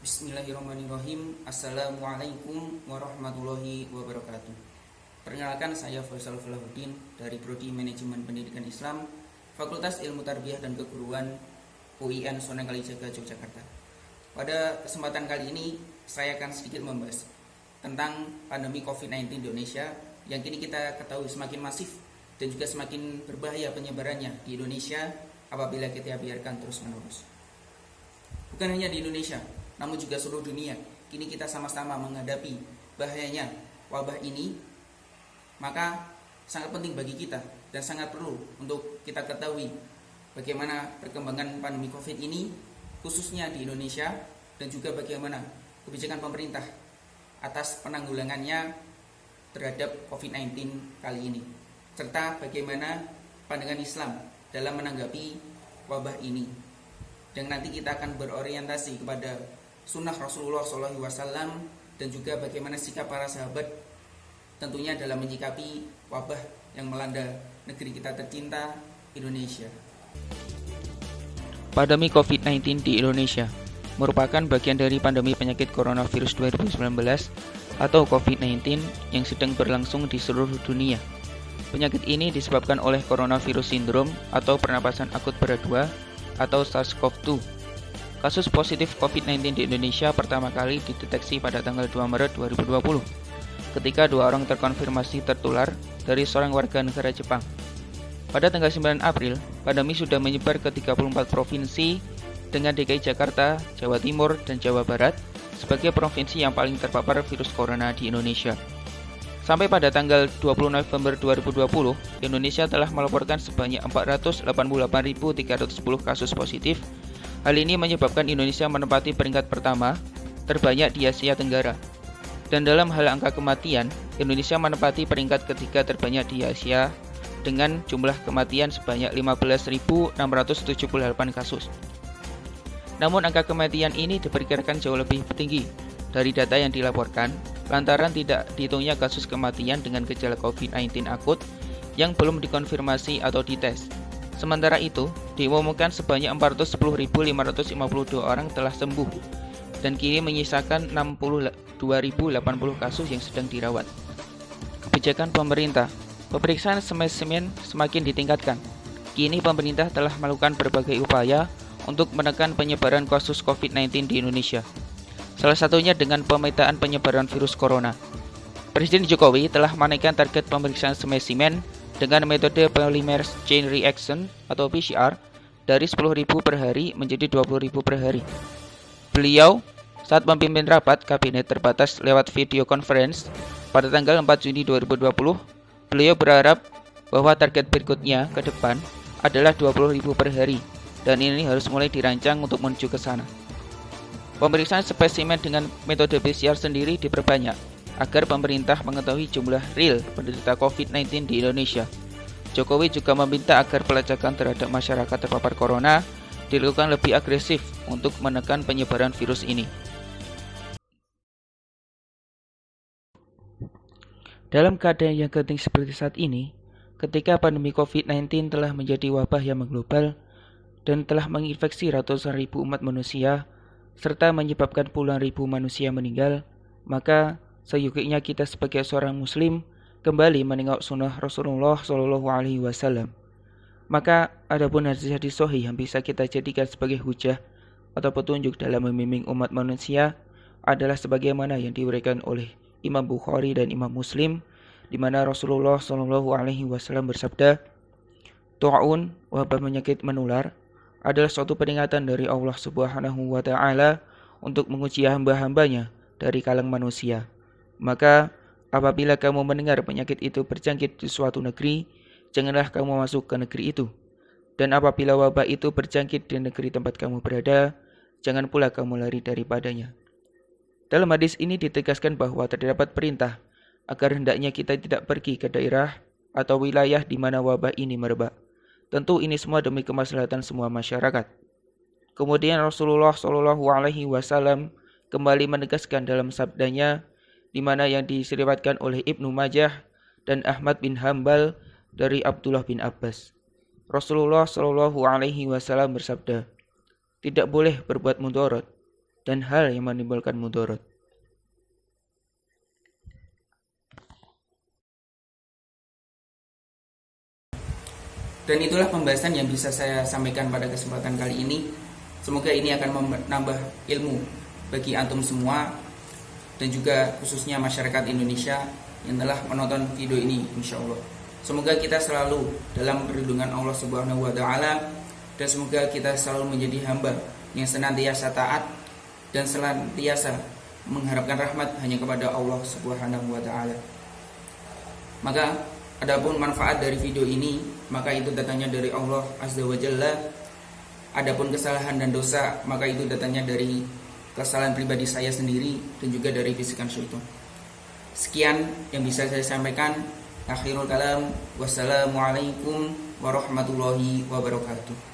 Bismillahirrahmanirrahim. Assalamualaikum warahmatullahi wabarakatuh. Perkenalkan, saya Faisal Falahuddin dari Prodi Manajemen Pendidikan Islam, Fakultas Ilmu Tarbiyah dan Keguruan UIN Sunan Kalijaga, Yogyakarta. Pada kesempatan kali ini, saya akan sedikit membahas tentang pandemi COVID-19 di Indonesia yang kini kita ketahui semakin masif dan juga semakin berbahaya penyebarannya di Indonesia apabila kita biarkan terus-menerus. Bukan hanya di Indonesia, namun juga seluruh dunia. Kini kita sama-sama menghadapi bahayanya wabah ini. Maka sangat penting bagi kita dan sangat perlu untuk kita ketahui bagaimana perkembangan pandemi COVID ini khususnya di Indonesia, dan juga bagaimana kebijakan pemerintah atas penanggulangannya terhadap COVID-19 kali ini, serta bagaimana pandangan Islam dalam menanggapi wabah ini. Dan nanti kita akan berorientasi kepada sunnah Rasulullah SAW dan juga bagaimana sikap para sahabat tentunya dalam menyikapi wabah yang melanda negeri kita tercinta, Indonesia. Pandemi COVID-19 di Indonesia merupakan bagian dari pandemi penyakit coronavirus 2019 atau COVID-19 yang sedang berlangsung di seluruh dunia. Penyakit ini disebabkan oleh coronavirus syndrome atau pernapasan akut berat 2 atau SARS-CoV-2. Kasus positif COVID-19 di Indonesia pertama kali dideteksi pada tanggal 2 Maret 2020 ketika 2 orang terkonfirmasi tertular dari seorang warga negara Jepang. Pada tanggal 9 April, pandemi sudah menyebar ke 34 provinsi dengan DKI Jakarta, Jawa Timur, dan Jawa Barat sebagai provinsi yang paling terpapar virus corona di Indonesia. Sampai pada tanggal 20 November 2020, Indonesia telah melaporkan sebanyak 488.310 kasus positif. Hal ini menyebabkan Indonesia menempati peringkat pertama terbanyak di Asia Tenggara. Dan dalam hal angka kematian, Indonesia menempati peringkat ketiga terbanyak di Asia dengan jumlah kematian sebanyak 15.678 kasus. Namun angka kematian ini diperkirakan jauh lebih tinggi dari data yang dilaporkan lantaran tidak dihitungnya kasus kematian dengan gejala COVID-19 akut yang belum dikonfirmasi atau dites. Sementara itu, diumumkan sebanyak 410.552 orang telah sembuh dan kini menyisakan 62.080 kasus yang sedang dirawat. Kebijakan pemerintah, pemeriksaan spesimen semakin ditingkatkan. Kini pemerintah telah melakukan berbagai upaya untuk menekan penyebaran kasus COVID-19 di Indonesia. Salah satunya dengan pemetaan penyebaran virus corona. Presiden Jokowi telah menaikkan target pemeriksaan spesimen dengan metode polymer chain reaction atau PCR dari 10.000 per hari menjadi 20.000 per hari. Beliau saat memimpin rapat kabinet terbatas lewat video conference pada tanggal 4 Juni 2020, beliau berharap bahwa target berikutnya ke depan adalah 20.000 per hari dan ini harus mulai dirancang untuk menuju ke sana. Pemeriksaan spesimen dengan metode PCR sendiri diperbanyak agar pemerintah mengetahui jumlah real penderita COVID-19 di Indonesia. Jokowi juga meminta agar pelacakan terhadap masyarakat terpapar corona dilakukan lebih agresif untuk menekan penyebaran virus ini. Dalam keadaan yang genting seperti saat ini, ketika pandemi COVID-19 telah menjadi wabah yang mengglobal dan telah menginfeksi ratusan ribu umat manusia, serta menyebabkan puluhan ribu manusia meninggal, maka seyogianya kita sebagai seorang muslim kembali menengok sunnah Rasulullah SAW. Maka adapun hadis-hadis sahih yang bisa kita jadikan sebagai hujah atau petunjuk dalam membimbing umat manusia adalah sebagaimana yang diuraikan oleh Imam Bukhari dan Imam Muslim, di mana Rasulullah SAW bersabda, "Ta'un, wabah penyakit menular, adalah suatu peringatan dari Allah Subhanahu wa Ta'ala untuk menguji hamba-hambanya dari kalangan manusia. Maka apabila kamu mendengar penyakit itu berjangkit di suatu negeri, janganlah kamu masuk ke negeri itu. Dan apabila wabah itu berjangkit di negeri tempat kamu berada, jangan pula kamu lari daripadanya." Dalam hadis ini ditegaskan bahwa terdapat perintah agar hendaknya kita tidak pergi ke daerah atau wilayah di mana wabah ini merebak. Tentu ini semua demi kemaslahatan semua masyarakat. Kemudian Rasulullah SAW kembali menegaskan dalam sabdanya, di mana yang diseriwayatkan oleh Ibnu Majah dan Ahmad bin Hambal dari Abdullah bin Abbas. Rasulullah SAW bersabda, "Tidak boleh berbuat mudarat dan hal yang menimbulkan mudarat. Dan itulah pembahasan yang bisa saya sampaikan pada kesempatan kali ini. Semoga ini akan menambah ilmu bagi antum semua dan juga khususnya masyarakat Indonesia yang telah menonton video ini, insya Allah. Semoga kita selalu dalam perlindungan Allah Subhanahu wa Ta'ala, dan semoga kita selalu menjadi hamba yang senantiasa taat dan senantiasa mengharapkan rahmat hanya kepada Allah Subhanahu wa Ta'ala. Maka adapun manfaat dari video ini, maka itu datangnya dari Allah Azza wa Jalla. Adapun kesalahan dan dosa, maka itu datangnya dari kesalahan pribadi saya sendiri dan juga dari bisikan syaitan. Sekian yang bisa saya sampaikan. Akhirul kalam, wassalamualaikum warahmatullahi wabarakatuh.